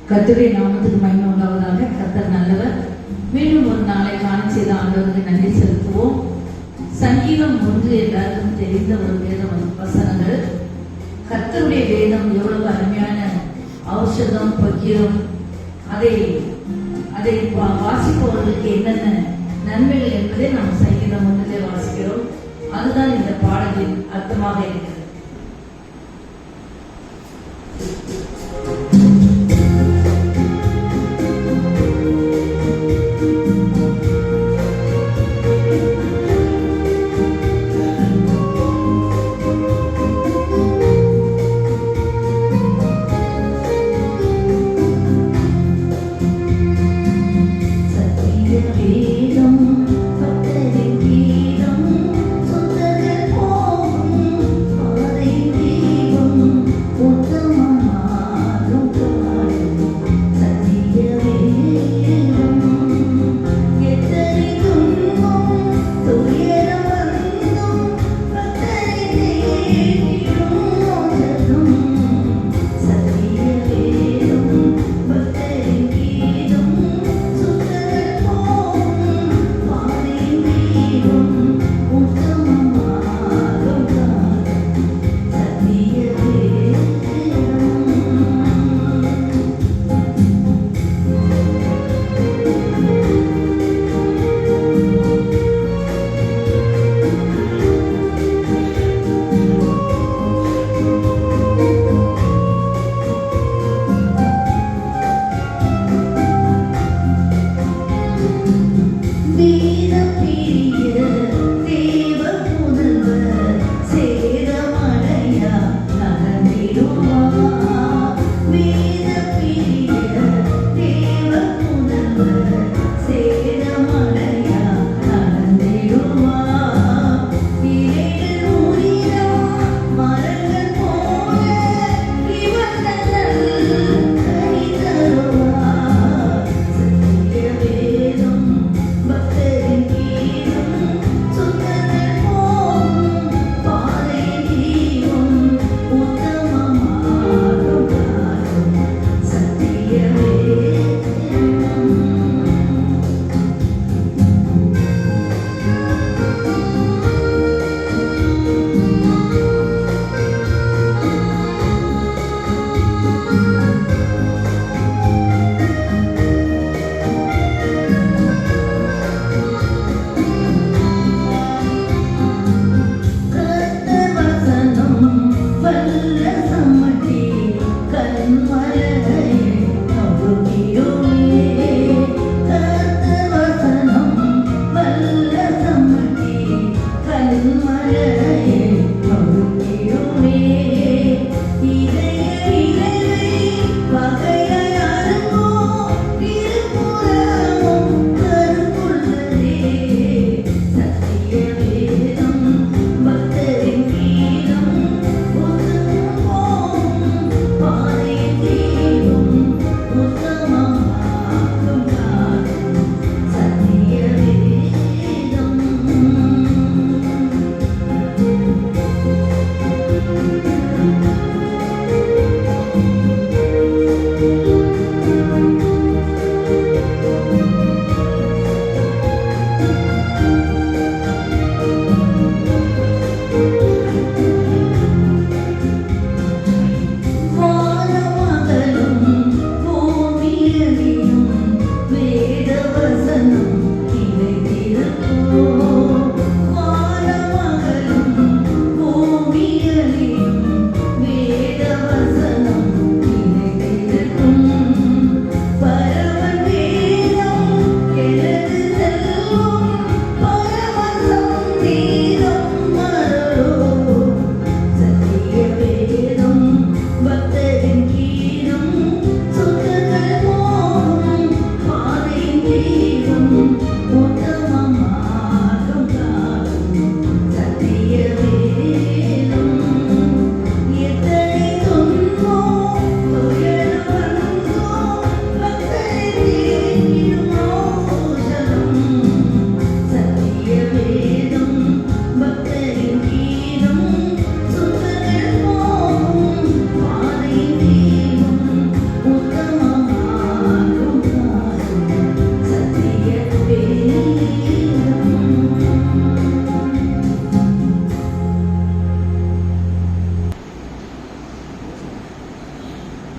கர்த்தருடைய நாமத்துக்கு மகிமை உண்டாவதாக. கர்த்தர் நல்லவர். மீண்டும் ஒரு நாளை காண செய்த ஆண்டவருக்கு நன்றி செலுத்துவோம். சங்கீதம் 1 எல்லாருக்கும் தெரிந்த ஒரு வேத வசனங்கள். கர்த்தருடைய வேதம் எவ்வளவு அருமையான ஔஷதம், பக்கிரம். அதை வாசிப்பவர்களுக்கு என்னென்ன நன்மைகள் என்பதை நாம் சங்கீதம் 1 வாசிக்கிறோம். அதுதான் இந்த பாடலின் அர்த்தமாக இருக்கிறது. வேதம் பக்தரின் கீதம், சுத்தர்கள் போகும்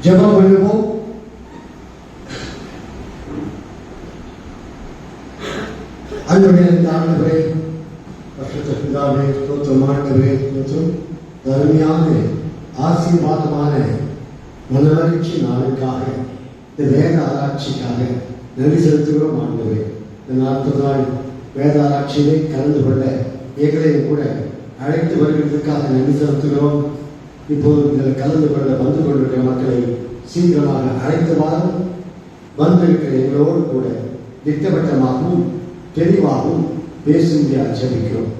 ஜெபம் பண்ணுவோம். அன்புடைய ஆண்டவரே, பரிசுத்த பிதாவே, ஸ்தோத்திரம் ஆண்டவரே, ஸ்தோத்திரம். அருமையான ஆசீர்வாதமான மனமகிழ்ச்சி நாளுக்காக, இந்த வேத ஆராய்ச்சிக்காக நன்றி செலுத்துகிறோம் ஆண்டவரே. இந்த 40 நாள் வேத ஆராய்ச்சியிலே கலந்து கொள்ள எங்களையும் கூட அழைத்து வருகிறதுக்காக நன்றி செலுத்துகிறோம். இப்போது இதில் கலந்து கொள்ள வந்து கொண்டிருக்கிற மக்களை சீக்கிரமாக அழைத்து வாரம் வந்திருக்கிற எங்களோடு கூட திட்டவட்டமாகவும் தெளிவாகவும் பேசும்படியாக ஜெபிக்கிறோம்.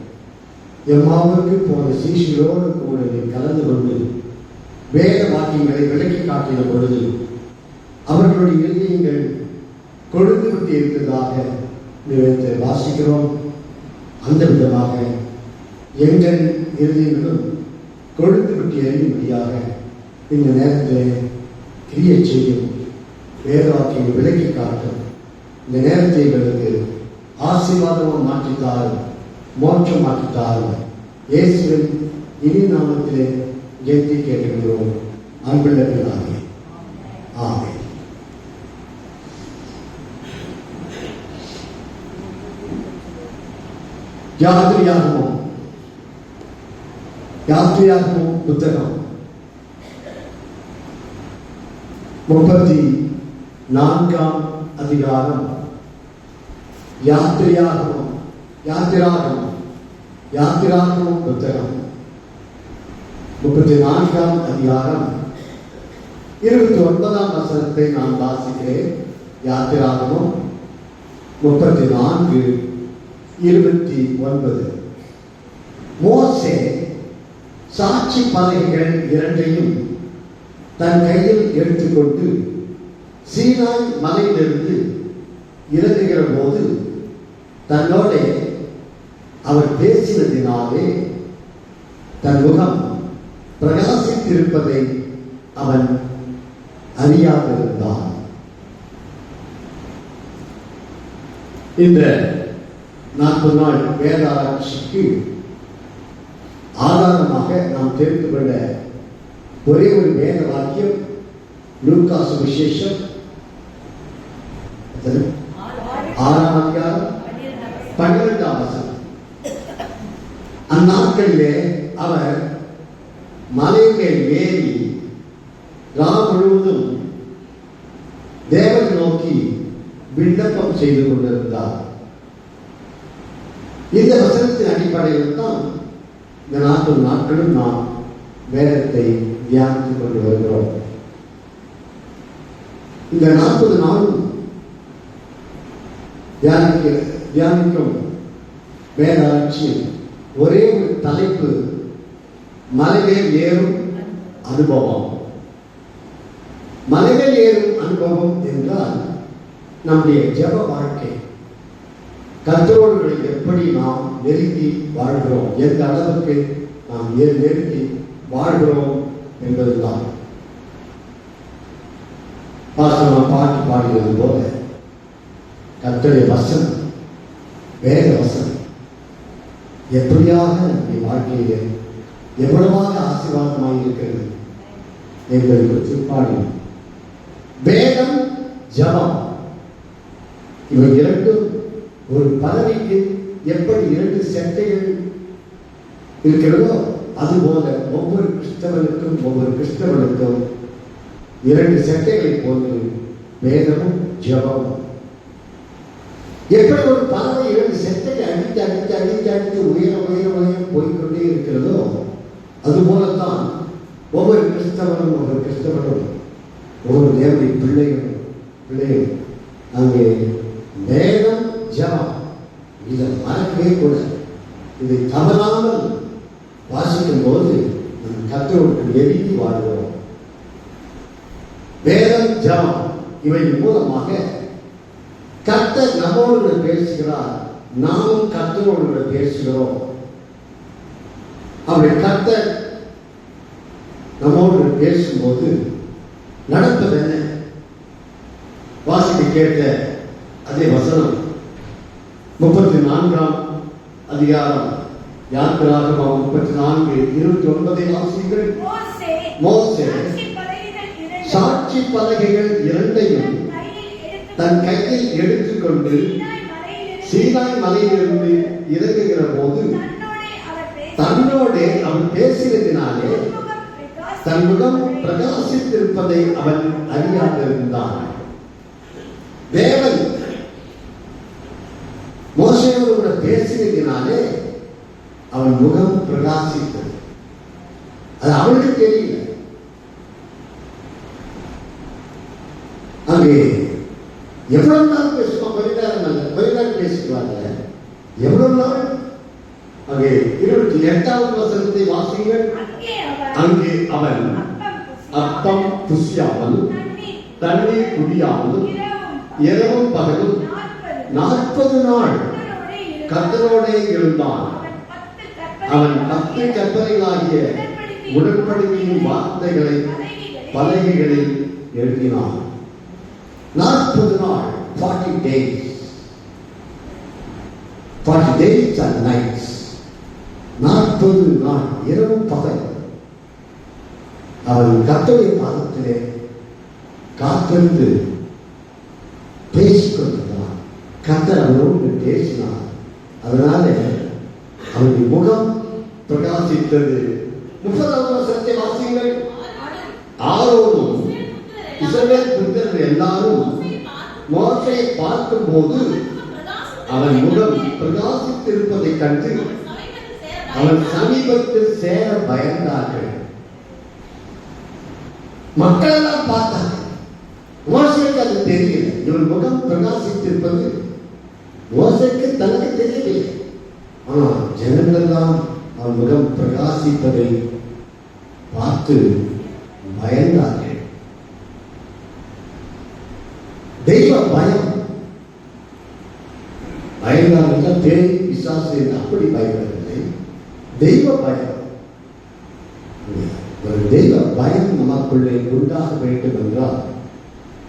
எம்மாவுக்கு போன சீஷர்களோடு கூட கலந்து கொண்டு வேத வாக்கியங்களை விளக்கி காட்டின பொழுது அவர்களுடைய இருதயங்கள் கொடுத்து விட்டு இருந்ததாக நிறுவனத்தை வாசிக்கிறோம். அந்த விதமாக எங்கள் இருதயங்களும் கொடுத்து விட்டு எறியும்படியாக இந்த நேரத்தில் கிரியை செய்யும் வேத வாக்கியங்களை விளக்கி காட்டும் இந்த நேரத்தை எங்களுக்கு ஆசீர்வாதமும் மாற்றித்தாரும் மோட்சம் மாற்றித்தாரும் இயேசுவின் இனி நாமத்திலே ஜெயத்தை கேட்கிறோம் அன்புள்ளவர்களாக. ஆமென். யாத்திரையாகவும் புத்தகம் 34ஆம் அதிகாரம். யாத்திராகமும் புத்தகம் 34ஆம் அதிகாரம் 29ஆம் வசனத்தை நான் வாசிக்கிறேன். யாத்திராகமும் 34:29. மோசே சாட்சி பலகைகள் 2ஐயும் தன் கையில் எடுத்துக்கொண்டு சீனாய் மலையிலிருந்து இறங்குகிற போது தன்னோட அவர் பேசினதினாலே தன் முகம் பிரகாசித்திருப்பதை அவன் அறியாதிருந்தான். இந்த 40 நாள் வேதாராய்ச்சிக்கு ஆதாரமாக நாம் தெரிந்து கொள்ள ஒரே ஒரு வேத வாக்கியம் லூக்கா சுவிசேஷம் 6ஆம் அதிகாரம் 12ஆம் வசனம். அந்நாட்களிலே அவர் மலைகள் ஏறி முழுவதும் தேவன் நோக்கி விண்ணப்பம் செய்து கொண்டிருந்தார். இந்த வசனத்தின் அடிப்படையில் தான் இந்த 40 நாட்களும் நாம் வேதத்தை தியானித்துக் கொண்டு வருகிறோம். இந்த 40 நாளும் தியானிக்கும் வேதாட்சியில் ஒரே ஒரு தலைப்பு, மலைகள் ஏறும் அனுபவம். மலைகள் ஏறும் அனுபவம் என்றால் நம்முடைய ஜெப வாழ்க்கை, கர்த்தரோடு எப்படி நாம் நெருங்கி வாழ்கிறோம், எந்த அளவுக்கு நாம் நெருங்கி வாழ்கிறோம் என்பதுதான். பாட்டு பாடுகிறது போல கர்த்தருடைய வசனம், வேத வசனம் எப்படியாக நம்முடைய வாழ்க்கையிலே எவ்வளவாக ஆசீர்வாதமாக இருக்கிறது என்பதை குறித்து பாடினோம். வேதம், ஜபம், இவை இரண்டும் ஒரு பறவைக்கு எப்படி 2 செட்டைகள் இருக்கிறதோ அதுபோல ஒவ்வொரு கிறிஸ்தவனுக்கும் 2 செட்டைகளை போன்று வேதமும் ஜபமும். எப்படி ஒரு பறவை 2 செட்டையை அடித்து உயர போய்கொண்டே இருக்கிறதோ அதுபோலத்தான் ஒவ்வொரு கிறிஸ்தவனும் ஒவ்வொரு தேவனுடைய பிள்ளைகளும் அங்கே வேதம், ஜபம் இதை மறக்கவே கூட, இதை தவறாமல் வாசிக்கும் போது நம் கர்த்தரோடு நெருங்கி வாழ்கிறோம். வேதம், ஜபம் இவை மூலமாக கர்த்தர் நம்மோடு பேசுகிறார், நாமும் கர்த்தரோடு பேசுகிறோம். அப்படி கர்த்தர் நம்மோடு பேசும்போது நடப்பது என்ன? வாசிக்க கேட்ட அதே வசனம் 34ஆம் அதிகாரம் யாத்திராகமம் 34:29 வாசிங்கள். மோசே சாட்சி சாட்சி பலகைகள் இரண்டையும் தன் கையில் எடுத்துக்கொண்டு சீனாய் மலையிலிருந்து இறங்குகிற போது தன்னோடே அவன் பேசியதினாலே தன் முகம் பிரகாசித்திருப்பதை அவன் அறியாதிருந்தான். தேவன் மோசேயோடு கூட பேசியதினாலே அவன் முகம் பிரகாசித்தது. அது அவனுக்கு தெரியல. அங்கே எவ்வளவு நாள் பேசுவோம்? கொஞ்ச நேரம் பேசிக்குவாங்க. எவ்வளவு நாள்? அங்கே 28வது வசனத்தை வாசிங்கள். அங்கே அவன் அப்பம் புசியாமல் தண்ணீர் குடியாமல் இரவும் பகலும் 40 நாள் கர்த்தரோடே இருந்தான். அவன் 10 கற்பனைகளாகிய உடன்படிக்கையின் வார்த்தைகளை பலகைகளில் எழுதினான். 40 நாள், 40 days, 40 days and nights, 40 நாள் இரவும் பகல் அவன் கர்த்தருடைய பாதத்திலே காத்திருந்து பேசிக் கொண்டிருந்தான். கர்த்தர் அவனோடு பேசினார். அதனால அவனுடைய முகம் பிரகாசித்தது. 30வது வசனத்தை வாசியுங்கள். ஆரோனும் இஸ்ரவேல் புத்திரர் எல்லாரும் மோசேயை பார்க்கும்போது அவன் முகம் பிரகாசித்திருப்பதை கண்டு அவன் சமீபத்தில் சேர பயந்தார்கள். மக்கள் எல்லாம் பார்த்தாங்க. மோசேக்கு அது தெரியல. இவன் முகம் பிரகாசித்திருப்பது மோசேக்கு தனக்கு தெரியவில்லை. ஆனால் ஜனங்கள் எல்லாம் அவன் முகம் பிரகாசிப்பதை பார்த்து பயந்தார்கள். தெய்வ பயம். பயந்தார்கள் பேய் பிசாசு அப்படி பயப்படவில்லை. தெய்வ பயம். ஒரு தெய்வ பயம் நமக்குள்ளே உண்டாக வேண்டும் என்றால்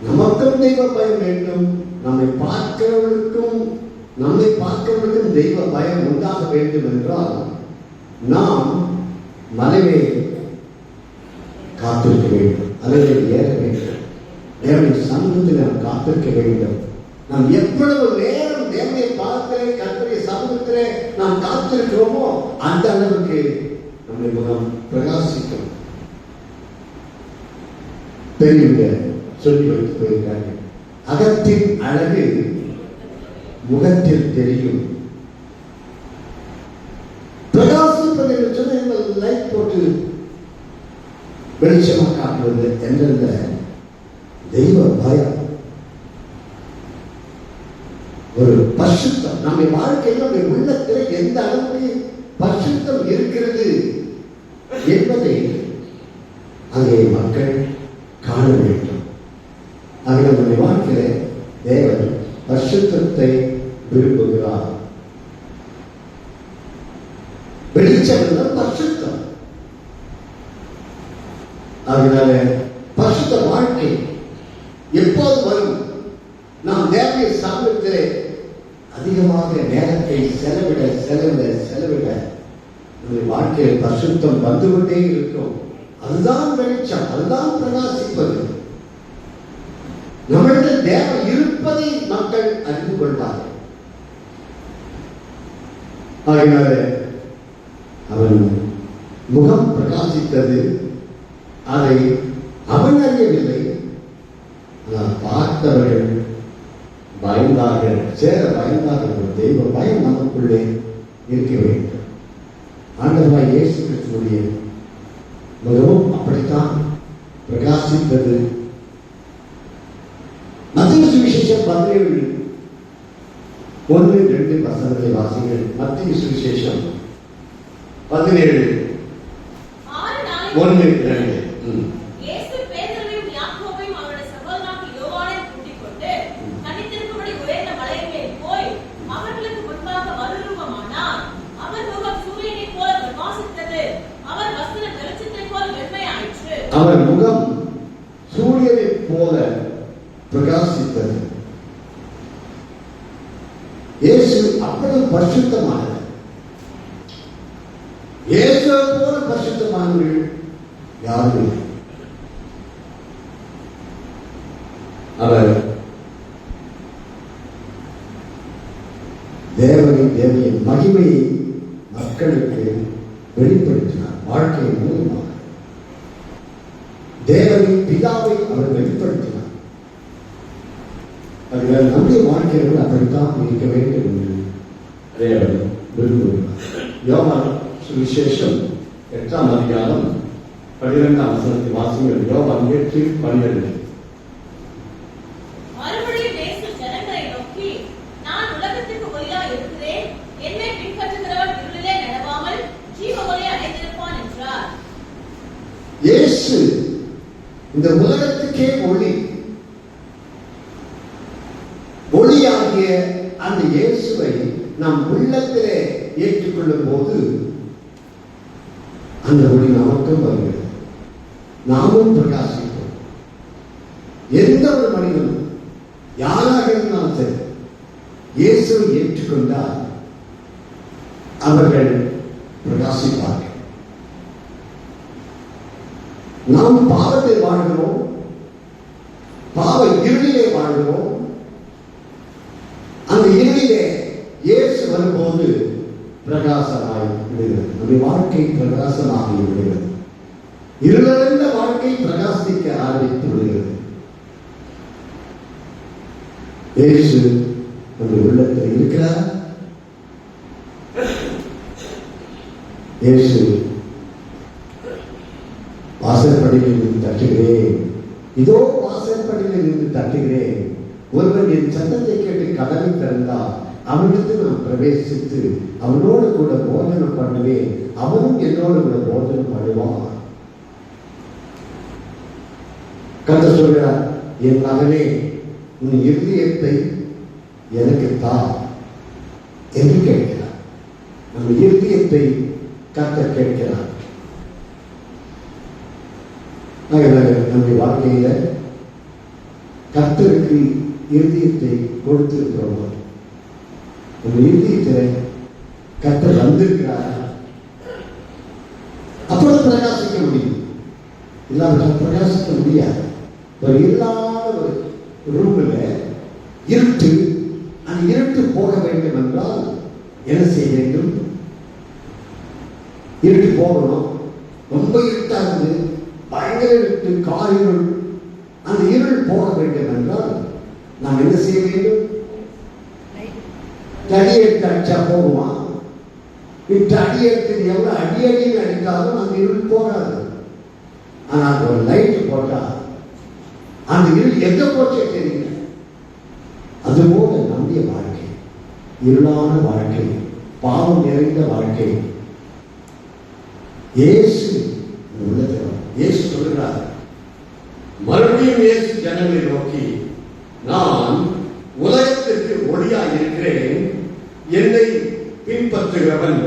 நமக்கும் தெய்வ பயம் வேண்டும். நம்மை பார்க்கிறவர்களுக்கும் தெய்வ பயம் உண்டாக வேண்டும் என்றால் நாம் மலையை காத்திருக்க வேண்டும். அலையை ஏற வேண்டும். தேவனுடைய சமூகத்தில் நாம் காத்திருக்க வேண்டும். நாம் எவ்வளவு நேரம் தேவனை பார்க்கிறேன் கர்த்தருடைய சமூகத்திலே நாம் காத்திருக்கிறோமோ அந்த அளவுக்கு நம்முடைய முகம் பிரகாசிக்கும். பெரியவங்க சொல்லி வைத்து போயிருக்காங்க. அகத்தின் அழகு முகத்தில் தெரியும். பிரகாசிப்பது என்று சொன்ன லைட் போட்டு வெளிச்சமாக காட்டுவது என்ற தெய்வ பயம், ஒரு பரிசுத்தம் நம்முடைய வாழ்க்கையில் நம்முடைய உள்ளத்தில் எந்த அளவுக்கு பரிசுத்தம் இருக்கிறது என்பதை அங்கே மக்கள் காண வேண்டும். ஆக நம்முடைய வாழ்க்கையில தேவன் பரிசுத்தத்தை விரும்புகிறார். வெளிச்சம் என்றால் பரிசுத்தம். அதனால பரிசுத்த வாழ்க்கை எப்போது வரும்? நாம் தேவனுடைய சமூகத்திலே அதிகமாக நேரத்தை செலவிட நம்முடைய வாழ்க்கையில் பரிசுத்தம் வந்துகொண்டே இருக்கும். அதுதான் வெளிச்சம், அதுதான் பிரகாசிப்பது. நம்மிடத்தில் தேவன் இருப்பதை மக்கள் அறிந்து கொள்வார்கள். ஆகையால அவன் முகம் பிரகாசித்தது. அதை அவன் அறியவில்லை. ஆனால் பார்த்தவர்கள் பயந்தார்கள், சேர பயந்தார்கள். தெய்வ பயம் நமக்குள்ளே இருக்க வேண்டும். ஆண்டவராய் இயேசு கிறிஸ்துவுடைய முகமும் அப்படித்தான் பிரகாசித்தது. மத்திய சுவிசேஷம் 17:1-2 வசனங்களை வாசிங்கள். மத்திய சுவிசேஷம் 17:1-2. இயேசு பேதுருவையும் யாக்கோபையும் அவருடைய சகோதரனாகிய யோவானையும் கூட்டிக் கொண்டு தனித்திருக்கும்படி உயர்ந்த மலையின் மேல் போய் அவர்களுக்கு முன்பாக மறுரூபமானார். அவர் முகம் சூரியனைப் போல பிரகாசித்தது. அவர் வஸ்திரம் வெளிச்சத்தைப் போல வெண்மையாயிற்று. அவர் முகம் சூரியனைப் போல பிரகாசித்தது. இயேசு அவ்வளவு பரிசுத்தமானவர். இயேசு போல பரிசுத்தமானவர்கள் யாரும் இல்லை. அவர் தேவனுடைய மகிமையை மக்களுக்கு வெளிப்படுத்தினார். வாழ்க்கையின் மூலமாக தேவனின் பிதாவை அவர் வெளிப்படுத்தினார். அதுகள் நம்முடைய வாழ்க்கையில் அப்படித்தான் இருக்க வேண்டும் என்று தேவன் விரும்புகிறார். யோவான் சுவிசேஷம் 8ஆம் அதிகாரம் 12ஆம் வசனத்தை வாசிங்கள். யோவான் 8:12. மறுபடியும் இயேசு ஜனங்களை நோக்கி, நான் உலகத்துக்கு ஒளியாய் இருக்கிறேன். என்னை பின்பற்றுகிறவன் இருளிலே நடவாமல் ஜீவ ஒளியை அடைந்திருப்பான் என்றார். இயேசு இந்த உலகத்துக்கே ஒளி. ஒளியாகிய அந்த இயேசுவை நம் உள்ளத்திலே ஏற்றுக்கொள்ளும் போது அந்த ஒளி நமக்கும் வருகிறது. நாமும் பிரகாசிப்போம். எந்த ஒரு மனிதனும் யாராக இருந்தாலும் சரி இயேசுவை ஏற்றுக்கொண்டால் அவர்கள் பிரகாசிப்பார்கள். நாம் பாவத்தில் வாழ்கிறோம், பாவ இருளிலே வாழ்கிறோம். அந்த இருளிலே இயேசு வரும்போது பிரகாசமாய் விடுகிறது. நம்முடைய வாழ்க்கை பிரகாசமாகி விடுகிறது. இருளடைந்த வாழ்க்கை பிரகாசிக்க ஆரம்பித்து விடுகிறது. இயேசு நம்முடைய உள்ளத்தில் இருக்கிறார். இயேசு வாசற்படியில் இருந்து தட்டுகிறேன், இதோ வாசற்படியில் இருந்து தட்டுகிறேன், ஒருவன் என் சத்தத்தை கேட்டு கதவை திறந்தால் அவனிடத்தில் நான் பிரவேசித்து அவனோடு கூட போஜனம் பண்ணுவேன், அவனும் என்னோடு கூட போஜனம் பண்ணுவான். கர்த்தர் சொல்கிறார், என் மகனே உன் இருதயத்தை எனக்கு தா என்று கேட்கிறார். நம்ம இருதயத்தை கர்த்தர் கேட்கிறார். நம்முடைய வாழ்க்கையில கர்த்தருக்கு இருதயத்தை கொடுத்திருக்கிறோம். நம்ம இருதயத்தில் கர்த்தர் வந்திருக்கிறாரா? அப்பொழுது பிரகாசிக்க முடியும். இல்லாமல் பிரகாசிக்க முடியாது. ஒரு இல்லாத ஒரு ரூம்ல இருட்டு, அந்த இருட்டு போக வேண்டும் என்றால் என்ன செய்ய வேண்டும்? இருட்டு போகணும். ரொம்ப இருட்டானது, பயங்கர இருட்டு, காரிருள். அந்த இருள் போக வேண்டும் என்றால் நாம் என்ன செய்ய வேண்டும்? தடி எடுத்து அடிச்சா போகுமா? இட்டு அடி எடுத்து எவ்வளவு அடியடியில் அடித்தாலும் அந்த இருள் போகாது. ஆனால் ஒரு லைட் போட்டா அந்த இருள் எங்க போச்சே தெரியல. அதுபோல நம்முடைய வாழ்க்கை இருளான வாழ்க்கை, பாவம் நிறைந்த வாழ்க்கை. இயேசு இயேசு சொல்கிறார், மறுபடியும் இயேசு ஜனங்களை நோக்கி, நான் உலகத்திற்கு ஒளியாய் இருக்கிறேன், என்னை பின்பற்றுகிறவன்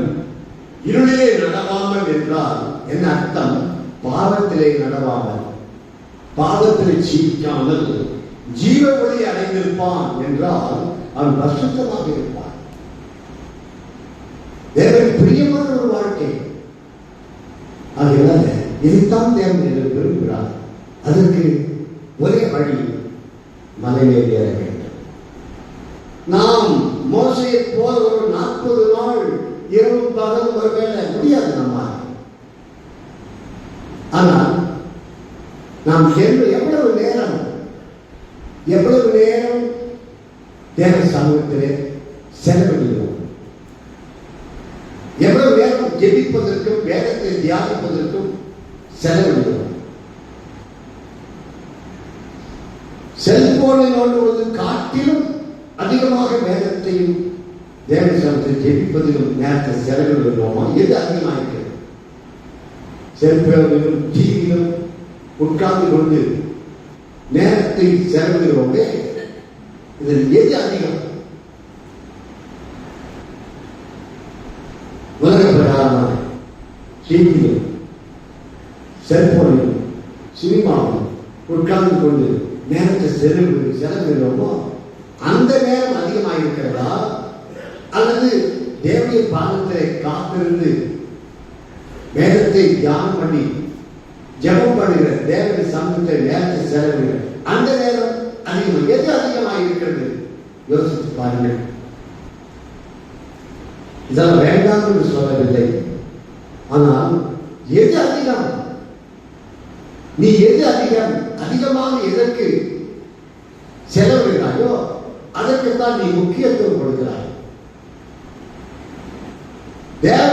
இருளிலே நடவாமல் என்றால் என்ன அர்த்தம்? பாவத்திலே நடவாமல், பாவத்திலே ஜீவிக்காமல் ஜீவ ஒளி அடைந்திருப்பான் என்றால் அவன் பரிசுத்தமாக இருப்பான். தேவன் பிரியமான ஒரு வாழ்க்கை. அதனால இதைத்தான் தேவன் விரும்புகிறார். அதற்கு ஒரே வழி, மலையிலே ஏற வேண்டும். நாம் மோசையை போல ஒரு 40 நாள் இரவும் பகலும் ஒரு வேலை முடியாது நம்ம. ஆனால் நாம் எவ்வளவு நேரம் தேவ சமூகத்திலே செலவிடுவோம்? எவ்வளவு நேரம் ஜெபிப்பதற்கும் வேதத்தை தியானிப்பதற்கும் செலவிடுவோம்? செல்போனை நோண்டுவது காட்டிலும் அதிகமாக வேதத்தையும் தேவ சமூகத்தை ஜெபிப்பதிலும் நேரத்தை செலவிடுவோமா? எது அதிகமாயிருக்கிறது? செல்போனிலும் டிவியிலும் உட்கார்ந்து கொண்டு நேரத்தை செலவிடுவோமே, இதில் எது அதிகம்? உலக பிரகாரமான டிவியிலும் செல்போனிலும் சினிமாவிலும் உட்கார்ந்து கொண்டு நேரத்தை செலவிடுவோமோ அந்த நேரம் அதிகமாக இருக்கிறதா? அல்லது தேவனுடைய பாதத்தை காத்திருந்து வேதத்தை தியானம் பண்ணி ஜெபம் பண்ணுகிற தேவனுடைய சமூகத்தை நேரத்தை செலவிடுகிற அந்த நேரம் அதிகமாக யோசித்து பாருங்கள். இதெல்லாம் வேண்டாம் என்று சொல்லவில்லை. ஆனால் எது அதிகம்? நீ எது அதிகமாக எதற்கு செலவிடுகிறாயோ அதற்குத்தான் நீ முக்கியத்துவம் கொடுக்கிறாய்.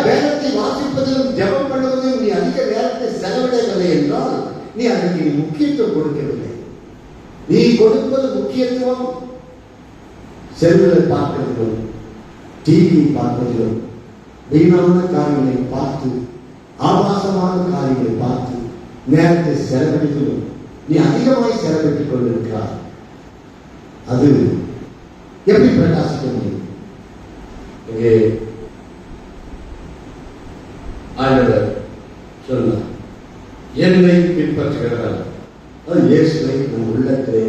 வேதத்தை வாசிப்பதிலும் ஜெபம் பண்ணுவதிலும் நீ அதிக நேரத்தை செலவிடவில்லை என்றால் நீ அதற்கு நீ முக்கியத்துவம் கொடுக்கவில்லை. நீ கொடுப்பது முக்கியத்துவம் செல்லுகளை பார்ப்பதிலும் டிவி பார்ப்பதிலும் வீணான காரியங்களை பார்த்து ஆபாசமான காரியங்களை பார்த்து நேரத்தை செலவழிப்பதிலும் நீ அதிகமாய் செலவிட்டுக் கொண்டிருக்கிறார். அது எப்படி பிரகாசிக்க முடியும்? இங்கே ஆண்டவர் சொன்னார், என்னை பின்பற்றுகிறவன் அது இயேசுவை நம் உள்ளத்திலே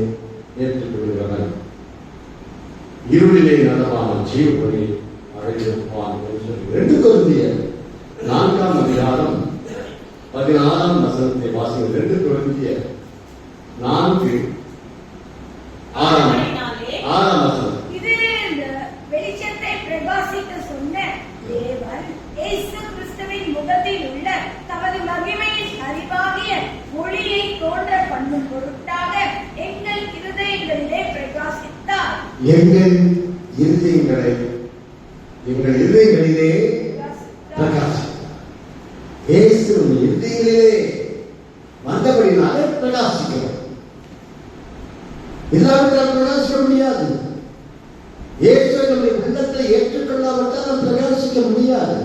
ஏற்றுக்கொள்கிறவன் இருளிலே நடவாமல் ஜீவனை அழைத்திருப்பான் என்று சொல்லி 2 கொரிந்தியர் 4ஆம் அதிகாரம் 16ஆம் வசனத்தை வாசிங்கள். 2 கொரிந்தியர் 4:6 வசனம். இதிலிருந்து வெளிச்சத்தை பிரகாசிக்க சொன்ன தேவன் இயேசு கிறிஸ்துவின் முகத்தில் உள்ள தமது மகிமையின் அறிவாகிய ஒளியை தோன்ற பண்ணும் பொருட்டாக எங்கள் இருதயங்களிலே பிரகாசித்தார். எங்கள் இருதயங்களிலே பிரகாசித்தார். இயேசு இருதயங்களிலே வந்தபடினாலே பிரகாசிக்கிறோம். எல்லாருக்கும் பிரகாசிக்க முடியாது. இயேசுவை நம்முடைய உள்ளத்தை ஏற்றுக்கொள்ளாவிட்டால் நாம் பிரகாசிக்க முடியாது.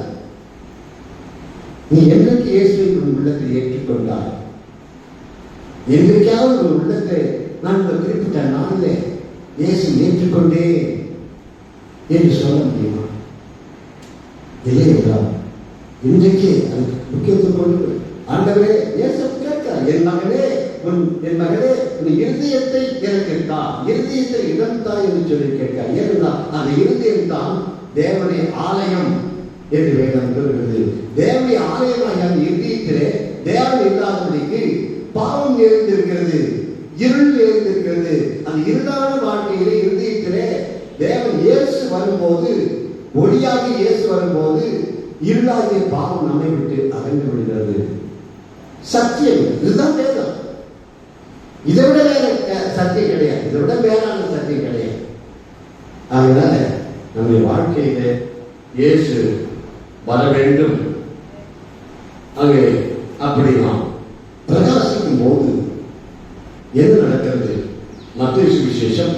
நீ என்றைக்கு இயேசுவை உள்ளத்தை ஏற்றுக்கொண்டாய்? என்றைக்காவது ஒரு உள்ளத்தை நான் ஒரு குறிப்பிட்ட நாளிலே இயேசு ஏற்றுக்கொண்டே என்று சொல்ல முடியுமா? இல்லை என்றால் இன்றைக்கு அதுக்கு முக்கியத்துவம் கொடுத்து ஆண்டவரே இயேசு கேட்கிறார், என் மகனே உன் இருதயத்தை எனக்கு தா, இருதயத்தை இடம் தா என்று சொல்லி கேட்கிறார். ஏனென்றால் அந்த இருதயம் தான் தேவனுடைய ஆலயம் என்று வேதம் சொல்கிறது. தேவனுடைய ஆலயமாக அந்த இருதயத்திலே தேவன் இல்லாதபடிக்கு பாவம் நிறைந்திருக்கிறது, இருள் நிறைந்திருக்கிறது. அந்த இருளான வாழ்க்கையிலே இருதயத்திலே தேவன் இயேசு வரும்போது, ஒளியாக இயேசு வரும்போது இருளாகிய பாவம் நம்மை விட்டு அகன்று விடுகிறது. சத்தியம் இதுதான் வேதம். இதை விட வேற சத்தியம் கிடையாது, இதை விட வேறான சத்தியம் கிடையாது. அதனால நம்முடைய வாழ்க்கையிலே இயேசு வர வேண்டும். அங்கே அப்படி நாம் பிரகாசிக்கும் போது என்ன நடக்கிறது? மத்தேயு சுவிசேஷம்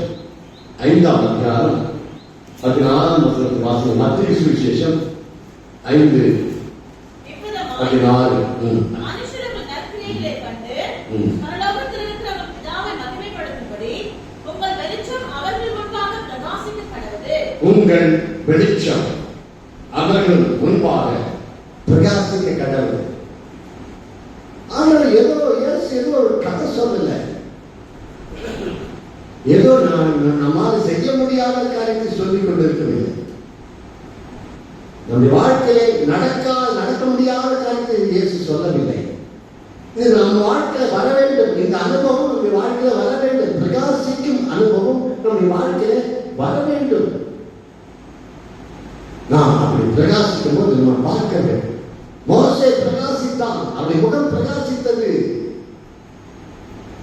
5ஆம் அதிகாரம் 16ஆம் வசனத்தை வாசிங்க. மத்தேயு சுவிசேஷம் 5:16. மனுஷர்கள் நற்கிரியைகளை கண்டு பரலோகத்தில் இருக்கிற பிதாவை மகிமைப்படுத்தும்படி உங்கள் வெளிச்சம் அவர்கள் முன்பாக பிரகாசிக்க கடவுது. உங்கள் வெளிச்சம் அவர்கள் முன்பாக பிரகாசிக்க கடவுள். ஆனால் ஏதோ ஒரு கதை சொல்லல, ஏதோ நம்மால் செய்ய முடியாத காரியத்தை சொல்லிக் கொண்டிருக்கவில்லை. நம்முடைய வாழ்க்கையை நடக்க முடியாத காரியத்தை இயேசு சொல்லவில்லை. இது நம்ம வாழ்க்கையில வர வேண்டும். இந்த அனுபவம் நம்முடைய வாழ்க்கையில வர வேண்டும். பிரகாசிக்கும் அனுபவம் நம்முடைய வாழ்க்கையில வர வேண்டும். நாம் அப்படி பிரகாசிக்கும் போது நம்ம பார்க்க வேண்டும். மோசே பிரகாசித்தான், அவருடைய முகம் பிரகாசித்தது.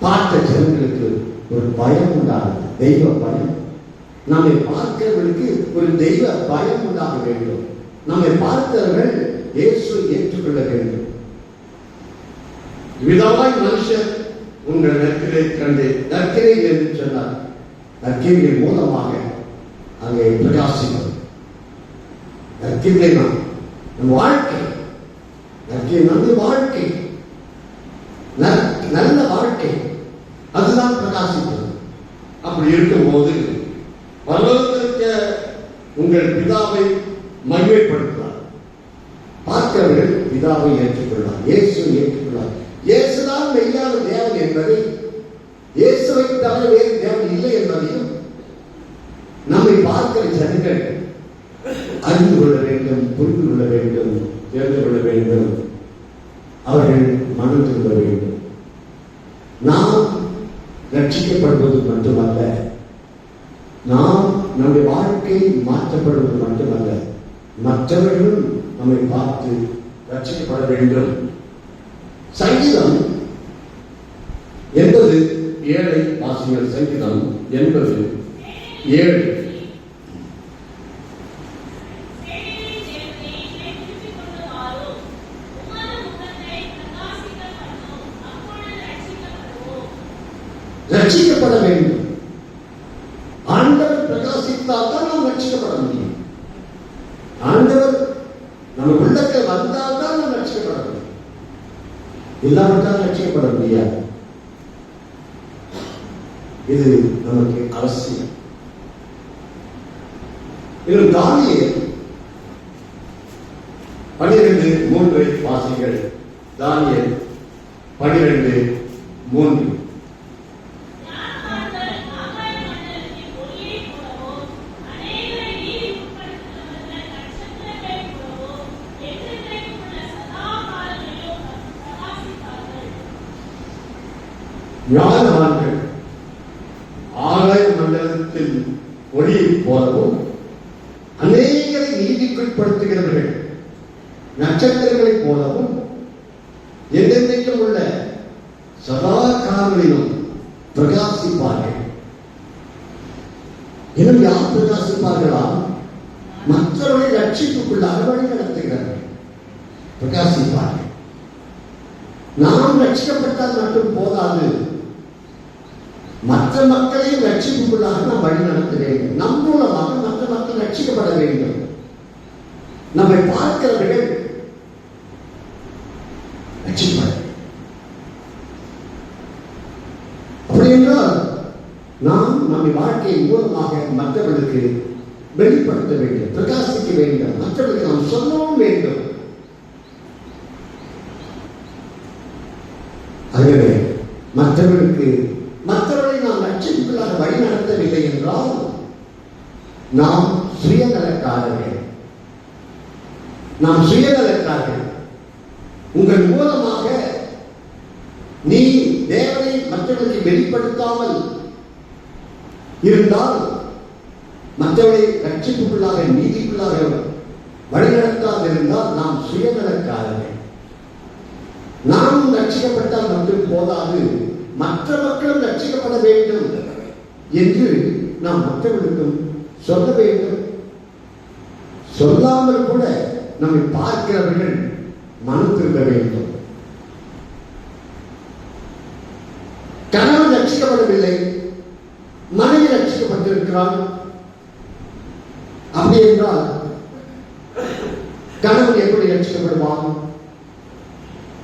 பார்த்த ஜனங்களுக்கு ஒரு பயம் உண்டானது, தெய்வ பயம். நம்மை பார்க்கிறவர்களுக்கு ஒரு தெய்வ பயம் உண்டாக வேண்டும். நம்மை பார்த்தவர்கள் இயேசு ஏற்றுக்கொள்ள வேண்டும். விதமாய் மனுஷர் உங்கள் நற்கிரை கண்டு நற்கிரை என்று சொன்னார். நற்கிரையின் மூலமாக அங்கே பிரகாசிக்கும். நற்கிரை நம் வாழ்க்கை, நற்கிரை நம்முடைய வாழ்க்கை, நல்ல வாழ்க்கை, அதுதான் பிரகாசிப்பது. அப்படி இருக்கும்போது பரலோகத்திற்க உங்கள் பிதாவை மகிமைப்படுத்துவார். பார்க்கிறவர்கள் பிதாவை ஏற்றுக்கொள்வார், இயேசு ஏற்றுக்கொள்வார். இயேசுதான் மெய்யான தேவன் என்பதை, இயேசுவை தவிர வேறு தேவன் இல்லை என்பதையும் நம்மை பார்க்கிற ஜனங்கள் அறிந்து கொள்ள வேண்டும், புரிந்து கொள்ள வேண்டும், தெரிந்து கொள்ள வேண்டும். அவர்கள் மனம் திரும்ப வேண்டும். நாம் ரட்சிக்கப்படுவது மட்டுமல்ல, நாம் நம்முடைய வாழ்க்கை மாற்றப்படுவது மட்டுமல்ல, மற்றவர்களும் நம்மை பார்த்து ரட்சிக்கப்பட வேண்டும். சங்கீதம் 87 வாசிங்கள். சங்கீதம் 87. ரட்சிக்கப்பட வேண்டும். ஆண்டவர் பிரகாசித்தால் தான் நாம் ரட்சிக்கப்பட முடியும். ஆண்டவர் நம்ம உள்ளத்தில் வந்தால் தான் நாம் ரட்சிக்கப்பட முடியும். இல்லாவிட்டால் ரட்சிக்கப்பட முடியாது. இது நமக்கு அவசியம். இன்னும் தானியேல் 12:3 வாசிகள். தானியேல் 12:3. ஞானவான்கள் ஆகாய மண்டலத்தில் ஒளியை போலவும், அநேகரை நீதிக்குட்படுத்துகிறவர்கள் நட்சத்திரங்களைப் போலவும், என்றென்றைக்கும் உள்ள சதா காலங்களிலும் பிரகாசிப்பார்கள். இன்னும் யார் பிரகாசிப்பார்களா? மற்றவர்களை ரட்சிப்புக்குள்ளாக வழி நடத்துகிறார்கள், பிரகாசிப்பார்கள். நாம் ரட்சிக்கப்பட்டால் மட்டும் போதாது, மற்ற மக்களையும் ரட்சிப்புக்குள்ளாக நாம் வழி நடத்த வேண்டும். நம் மூலமாக மற்ற மக்கள் ரட்சிக்கப்பட வேண்டும். நம்மை பார்க்கிறவர்கள் ரட்சிப்பட. அப்படி என்றால் நாம் நம்முடைய வாழ்க்கையின் மூலமாக மற்றவர்களுக்கு வெளிப்படுத்த வேண்டும், பிரகாசிக்க வேண்டும், மற்றவர்களுக்கு நாம் சொல்லவும் வேண்டும். ஆகவே மற்றவர்களை நாம் லட்சியத்துக்குள்ளாக வழி நடத்தவில்லை என்றால் நாம் சுயநலக்காரர்கள். உங்கள் மூலமாக நீ தேவனை மற்றவர்களுக்கு வெளிப்படுத்தாமல் இருந்தால், மற்றவர்களை லட்சியத்துக்குள்ளாக நீதிக்குள்ளாக வழிநடத்தாமல் இருந்தால் நாம் சுயநலக்காரர்கள். நாம் ரட்சிக்கப்பட்டால் மட்டும் போதாது, மற்ற மக்களும் ரட்சிக்கப்பட வேண்டும் என்று நாம் மற்றவர்களுக்கும் சொல்ல வேண்டும். சொல்லாமல் கூட நம்மை பார்க்கிறவர்கள் மனம் திரும்ப வேண்டும். கணவன் ரட்சிக்கப்படவில்லை, மனைவி ரட்சிக்கப்பட்டிருக்கிறான். அப்படி என்றால் கணவன் எப்படி ரட்சிக்கப்படுவான்?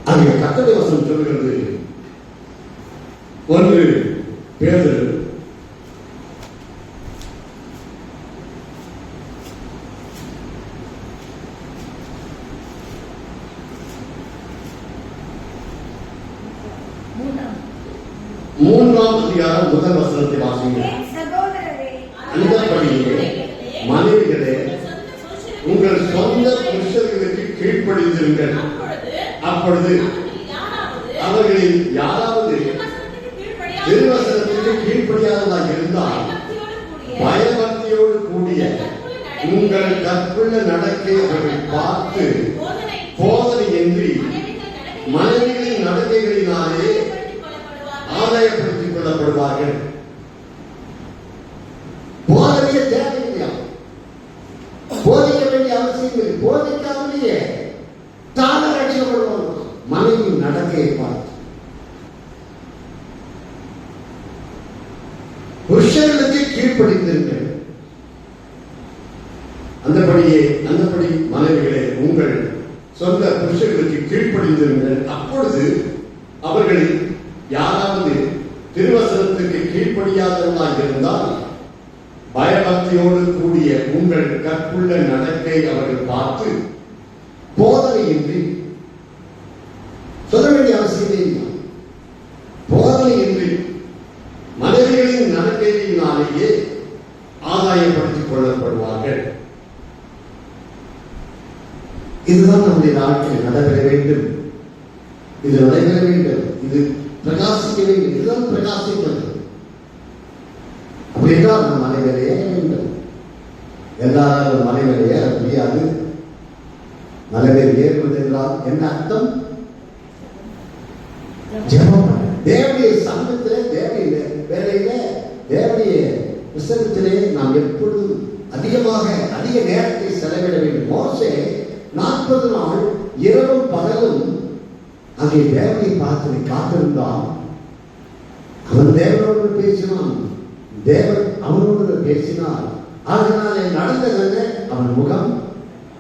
அது கர்த்தருடைய வசனம் சொல்கிறது. 1 பேதுரு 3ஆம் அதிகாரம் 1 வசனத்தை வாசியுங்கள். அந்தபடியே மனைவிகளே உங்கள் சொந்த புருஷர்களுக்கு கீழ்ப்படிந்திருங்கள். அப்பொழுது அவர்களில் யாராவது திருவசனத்திற்கு கீழ்ப்படியாததாக இருந்தால் பயபக்தியோடு கூடிய உங்கள் கற்புள்ள நடக்கை அவர்கள் பார்த்து போதனையின்றி மனைவிகளின் நடக்கைகளினாலே ஆதாயப்படுத்திக் கொள்ளப்படுவார்கள். போதனைய தேவையில்லையா? போதிக்க வேண்டிய அவசியம் இல்லை. போதிக்காமலேயே தான ரட்சிக்கப்படுவாங்க. மனைவியின் நடக்கையை பார்த்து புருஷர்களுக்கு கீழ்ப்படிந்திருங்கள். அந்தபடி மனைவிகளே உங்கள் சொந்த புருஷர்களுக்கு கீழ்ப்படிந்திருங்கள். அப்பொழுது அவர்களில் யாராவது திருவசனத்துக்கு கீழ்ப்படியாதவர்களாக இருந்தால் பயபக்தியோடு கூடிய உங்கள் கற்புள்ள நடக்கை அவர்கள் பார்த்து போதனையின்றி, சொல்ல வேண்டிய அவசியமே இல்லை, போதனையின்றி மனைவிகளின் நடக்கையினாலேயே ஆதாயப்படுத்திக் கொள்ளப்படுவார்கள். இதுதான் நம்முடைய வாழ்க்கையில் நடைபெற வேண்டும். இது நடைபெற வேண்டும். இது பிரகாசிக்க வேண்டும். இதுதான் பிரகாசிப்பது. அப்படி என்றால் நம் மேலே ஏற வேண்டும். எல்லாரும் மலை மேலே ஏற முடியாது. மலை மேல் ஏறுவது என்றால் என்ன அர்த்தம்? ஜெபம் பண்ண. தேவனுடைய சமூகத்திலே, தேவனுடைய வேலையிலே, தேவனுடைய விசனத்திலே நாம் எப்பொழுதும் அதிக நேரத்தை செலவிட வேண்டும். மோசே 40 நாள் இரவும் பகலும் அங்கே தேவனை பார்த்து காத்திருந்தான். அவன் தேவனோடு பேசினான், தேவன் அவனோடு பேசினார். அதனாலே நடந்ததென்ன? அவன் முகம்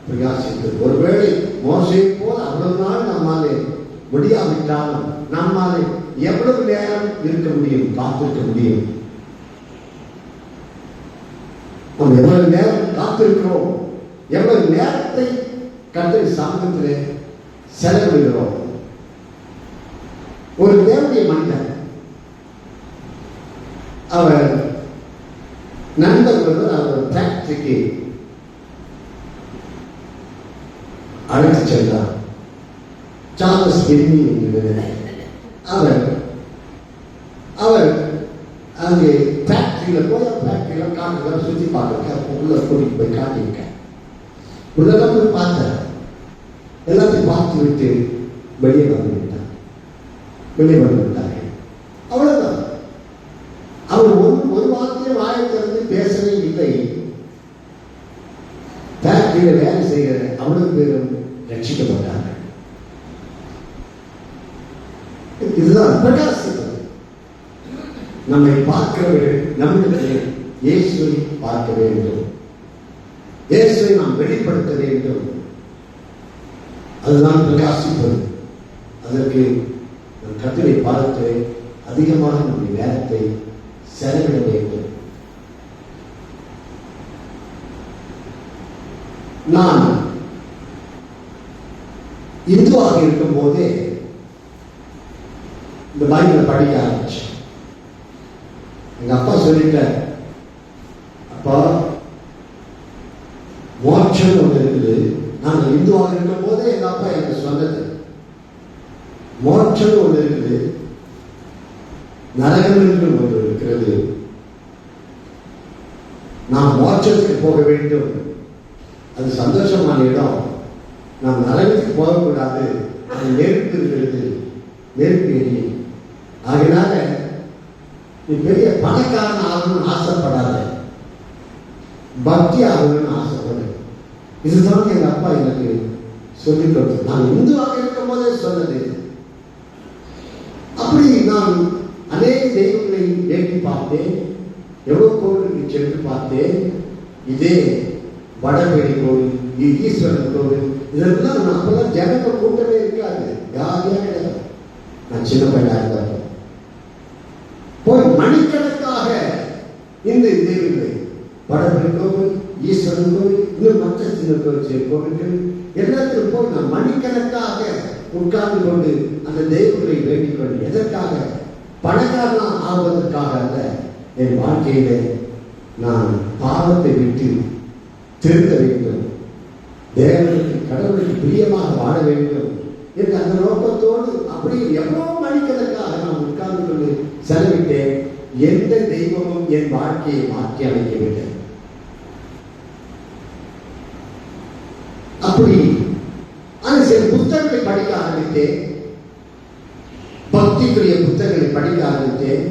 பிரகாசித்தது. ஒருவேளை மோசே போல் அவ்வளவு நாள் நம்மாலே முடியாவிட்டாலும் நம்மாலே எவ்வளவு நேரம் இருக்க முடியும், காத்திருக்க முடியும்? நாம் எவ்வளவு நேரம் காத்திருக்கிறோம், எவ்வளவு நேரத்தை கர்த்தருடைய சமூகத்திலே செலவிடுகிறோம்? ஒரு தேவனுடைய மனிதன், அவர் நண்பர் ஒருவர் அவர் ஃபேக்டரிக்கு அழைத்து சென்றார். சார்லஸ் பெர்னி என்கிற அவர் அங்கே ஃபேக்டரியில் போய் ஃபேக்டரியில் காட்டுல சுற்றி பார்க்க உள்ள கூட்டிட்டு போய் காட்டியிருக்கேன். உள்ளதான் போய் பார்த்தார். எல்லாத்தையும் பார்த்து விட்டு வெளியே வந்து விட்டாங்க. அவ்வளவுதான். அவர் ஒரு வார்த்தையை வாயை திறந்து பேசவே இல்லை. ஃபேக்டரியில் வேலை செய்கிற அவ்வளவு பேரும் ரட்சிக்கப்பட்டார்கள். இதுதான் பிரகாசிப்பது. நம்மை பார்க்கிறவர்கள் நம்மிடத்திலே இயேசுவை பார்க்க வேண்டும், இயேசுவை நாம் வெளிப்படுத்த வேண்டும். அதுதான் பிரகாசிப்பது. அதற்கு கர்த்தருடைய பாதத்திலே அதிகமாக நம்முடைய நேரத்தை செலவிட வேண்டும். நான் இந்துவாக இருக்கும் போதே இந்த பைபிளை படிக்க ஆரம்பிச்சேன். எங்க அப்பா சொல்லிட்டார், அப்பா மோட்சம் ஒன்று இருக்குது. நாங்கள் இந்துவாக இருக்கும் போதே எங்க அப்பா எனக்கு சொன்னது, மோட்சம் ஒன்று இருக்குது, நரகம் என்று ஒன்று இருக்கிறது. நாம் மோட்சத்துக்கு போக வேண்டும், அது சந்தோஷமான இடம். நாம் நரகத்துக்கு போகக்கூடாது, அது நெருப்பு இருக்கிறது, நெருப்பு எரியும். ஆகினால நீ பெரிய பணக்காரன் ஆகணும்னு ஆசைப்படாத, பக்தி ஆகணும்னு ஆசைப்படு. இதுதான் எங்க அப்பா எனக்கு சொல்லிக் கொடுத்தது. நான் இந்துவாக இருக்கும் போதே சொன்னது. அப்படி நான் அநேக தெய்வங்களை ஏற்றி பார்த்தேன், எவ்வளவு கோவிலுக்கு சென்று பார்த்தேன். இதே வடபேரி கோவில், ஈஸ்வரன் கோவில், இதெல்லாம் அப்பெல்லாம் ஜனங்க கூட்டமே இருக்காது, யாரையா கிடையாது. நான் சின்ன பையனா இருந்தப்ப போய் மணிக்கணக்காக இந்த தெய்வங்களை, வடபேரி கோவில், ஈஸ்வரன் கோவில், இன்னும் மற்ற சின்ன கோவில்கள் எல்லாத்திலும் போய் நான் மணிக்கணக்காக உட்கார்ந்து கொண்டு அந்த தெய்வங்களை வேண்டிக் கொண்டு, எதற்காக? பணக்காரனா ஆவதற்காக அல்ல. என் வாழ்க்கையில நான் பாவத்தை விட்டு திருந்த வேண்டும், தேவனுக்கு கடவுளுக்கு பிரியமாக வாழ வேண்டும் என்று அந்த நோக்கத்தோடு அப்படி எவ்வளவு மணிக்கணக்காக நான் உட்கார்ந்து கொண்டு செலவிட்டேன். எந்த தெய்வமும் என் வாழ்க்கையை மாற்றி அமைக்கவில்லை. அப்படி அந்த சில புத்தகங்களை படிக்க ஆரம்பித்தேன், பக்திக்குரிய புத்தகங்களை படிக்க ஆரம்பித்தேன்.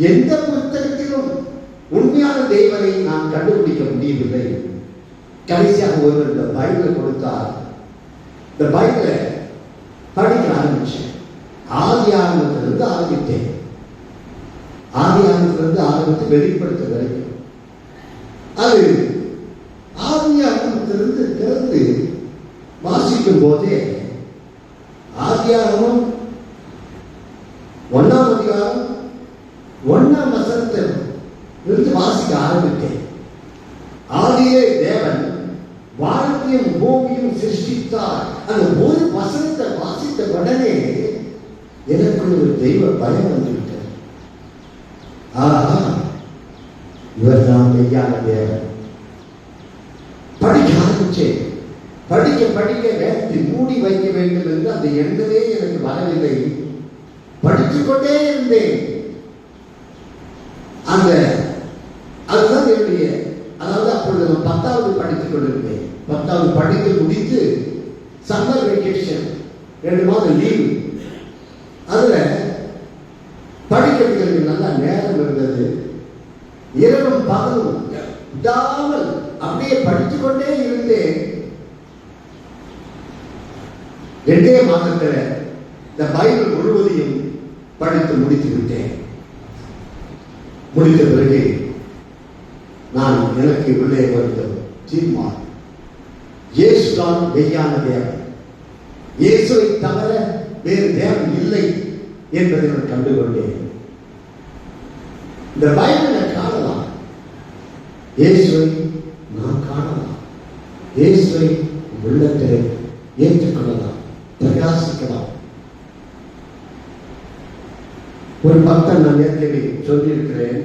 எந்த புத்தகத்திலும் உண்மையான தெய்வனை நான் கண்டுபிடிக்க முடியவில்லை. கடைசியாக ஒருவர் இந்த பைபிளை கொடுத்தார். இந்த பைபிளை படிக்க ஆரம்பிச்சேன். ஆதி ஆரம்பத்திலிருந்து ஆரம்பித்தேன். ஆதி ஆரம்பத்திலிருந்து ஆரம்பித்து வெளிப்படுத்த வரைக்கும் அது ஆதி ஆரம்பத்திலிருந்து திறந்து வாசிக்கும் போதே ஆதியாகமம் 1ஆம் அதிகாரம் 1ஆம் வசனத்தை இருந்து வாசிக்க ஆரம்பித்தேன். ஆதியே தேவன் வானத்தையும் பூமியும் சிருஷ்டித்தார். அந்த ஒரு வசனத்தை வாசித்த உடனே எனக்கு ஒரு தெய்வ பயம் வந்துவிட்டது. ஆஹா, இவர்தான் மெய்யான தேவன். படிக்க ஆரம்பிச்சேன். படிக்க படிக்க வேண்டி மூடி வைக்க வேண்டும் என்று அந்த எண்ணமே எனக்கு வரவில்லை. படித்துக் கொண்டே இருந்தேன். அதுதான் என்னுடைய, அதாவது அப்பொழுது நான் 10வது படித்துக் கொண்டிருந்தேன். 10வது படித்து முடித்து சம்மர் வெக்கேஷன் 2 மாதம் லீவு. அதுல படிக்கிறதுக்கு நல்ல நேரம் இருந்தது. இரவும் பகலும் விடாமல் அப்படியே படித்துக் கொண்டே இருந்தேன். 2 மாதத்துல இந்த பைபிள் முழுவதையும் படித்து முடித்து விட்டேன். முடித்த பிறகு நான் எனக்கு உள்ளே வருகிற தீர்மானம், இயேசுதான் மெய்யான தேவன், இயேசுவை தவிர வேறு தேவன் இல்லை என்பதை நான் கண்டுகொண்டேன். இந்த பைபிளை காணலாம், இயேசுவை நாம் காணலாம், இயேசுவை உள்ளத்தில் ஏற்றுக்கொள்ளலாம், பிரகாசிக்கலாம். ஒரு பக்தன் நான் ஏற்கனவே சொல்லியிருக்கிறேன்,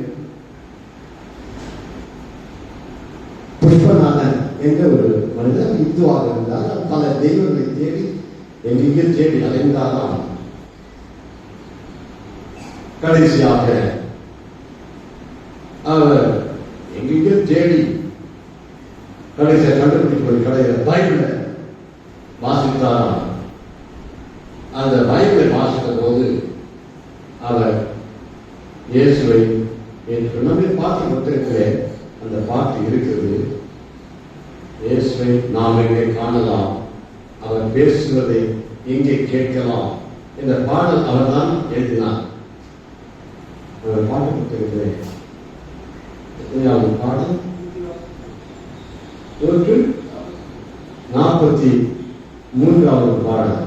புஷ்பநாதன் என்ற ஒரு மனிதன் இந்துவாக இருந்தால் பல தெய்வங்களை தேடி எங்கெங்கே தேடி அலைந்தாராம். கடைசியாக அவர் எங்கெங்கே தேடி கடைசியாக கண்டுபிடிக்க கடையில பைபிளை வாசித்தாராம். அந்த பைபிளை வாசித்த போது அவர் இயேசுவை ஏற்கனவே பாட்டு கொடுத்திருக்கிறேன். அந்த பாட்டு இருக்கிறது, இயேசுவை நாம் எங்கே காணலாம், அவர் பேசுவதை எங்கே கேட்கலாம். இந்த பாடல் அவர் தான் எழுதினார். அவர் பாட்டு கொடுத்திருக்கிறேன். எத்தனையாவது பாடல்? 143வது பாடல்.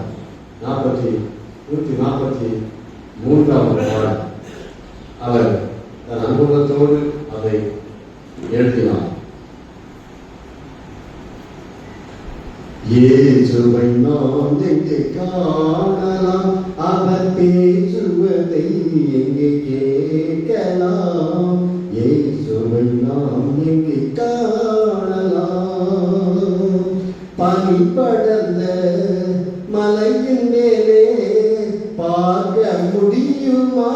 143வது பாடல். அவர் தன் அனுபவத்தோடு அதை எழுதினார். இயேசுவை நாம் எங்கே காணலாம், அவர் பேசுவதை எங்கே கேட்கலாம். இயேசுவை நாம் எங்கே காணலாம், பனி படர்ந்த மலையின் மேலே பார்க்க முடியுமா,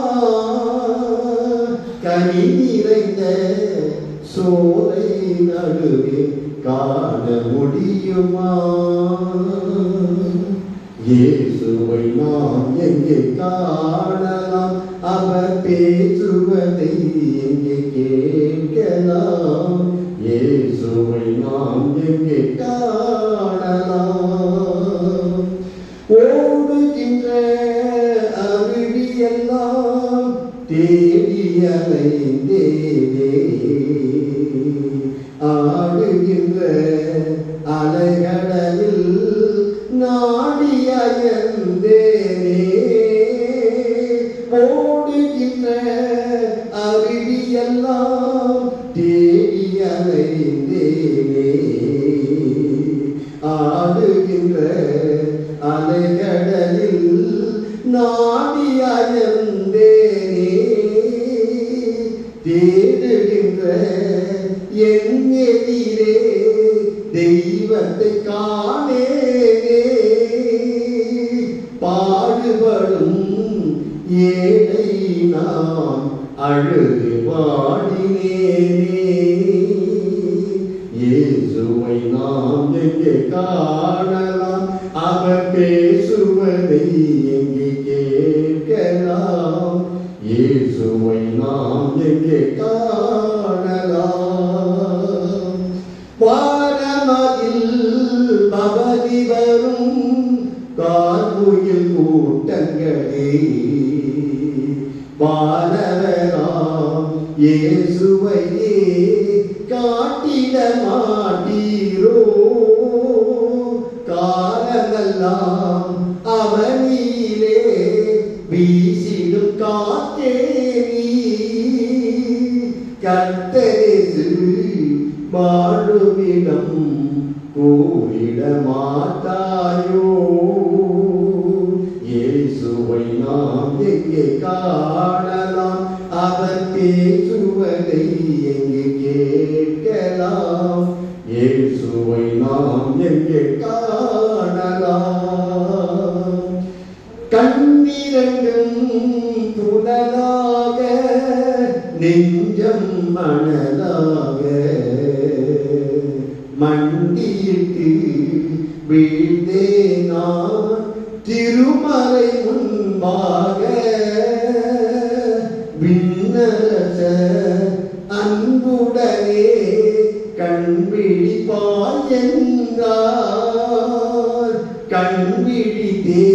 கனி நிறைந்த சோலை நடுவே காண முடியுமா. இயேசுவை நாம் எங்கே காணலாம், அவர் பேசுவதை எங்கே கேட்கலாம். இயேசுவை நாம் எங்கே காணலாம். ஓடுகின்ற அருவியெல்லாம் தேடி அலைந்தேனே, ஆடுகின்ற அலைகடலில் நாடி அயர்ந்தேனே. ஓடுகின்ற அருவியெல்லாம் தேடி அலைந்தேனே, ஆடுகின்ற அலைகடலில் நாடி அயர்ந்தேனே. தேடுகின்ற என் எதிரே தெய்வத்தை காணேனே, பாடுபடும் ஏழை நான் அழுது பாடினேனே. இயேசுவை நாம் எங்கே காணலாம், அவர் பேசுவதை எங்கே கேட்கலாம். இயேசுவை நாம் எங்கே காணலாம். வானமதில் பவனி வரும் கார்முகில் கூட்டங்களே, வானவராம் இயேசுவையே காட்டிட மாட்டீரோ. காலமெல்லாம் அவனிலே வீசிடும் காற்றே நீ, கர்த்தரேசு வாழுமிடம் கூறிட மாட்டாயோ. இயேசுவை நாம் எங்கே காணலாம், அவர் பேசுவதை எங்கே கேட்கலாம். இயேசுவை நாம் எங்கே காணலாம். கண்ணிரண்டும் புலனாக நெஞ்சு நெஞ்சம் மணலாக மண்டியிட்டு வீழ்ந்தே நான் திருமலை முன்பாக விண்ணரச அன்புடனே கண்விழிப்பாய் என்றார். கண்விழித்தே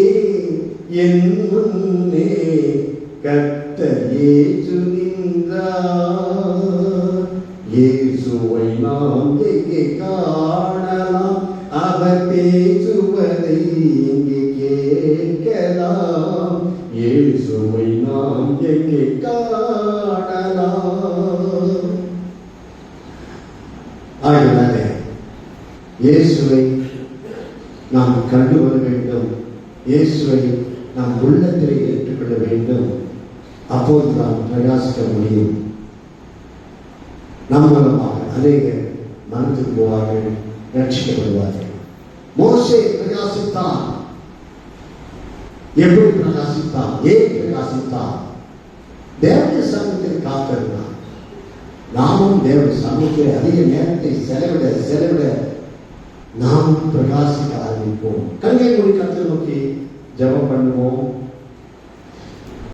என் முன்னே கர்த்தர் இயேசு நின்றார். இயேசுவை நாம் எங்கே காணலாம், அவர் பேசுவதை இங்கே கேட்கலாம். இயேசுவை நாம் எங்கே காணலாம். ஆகினால இயேசுவை நாம் கண்டு வர வேண்டும். இயேசுவை நாம் உள்ளத்திலே ஏற்றுக்கொள்ள வேண்டும். அப்போது நாம் பிரகாசிக்க முடியும். நம் மூலமாக அநேகர் மனத்துக்கு போவார்கள், ரட்சிக்கப்படுவார்கள். மோசே பிரகாசித்தான். எப்படி பிரகாசித்தான்? ஏன் பிரகாசித்தான்? தேவனுடைய சமூகத்தில் காத்திருந்தான். நாமும் தேவனுடைய சமூகத்தில் அதிக நேரத்தை செலவிட நாம் பிரகாசிக்க ஆரம்பிப்போம். கண்ணை மூடி கர்த்தரை நோக்கி ஜெபம் பண்ணுவோம்.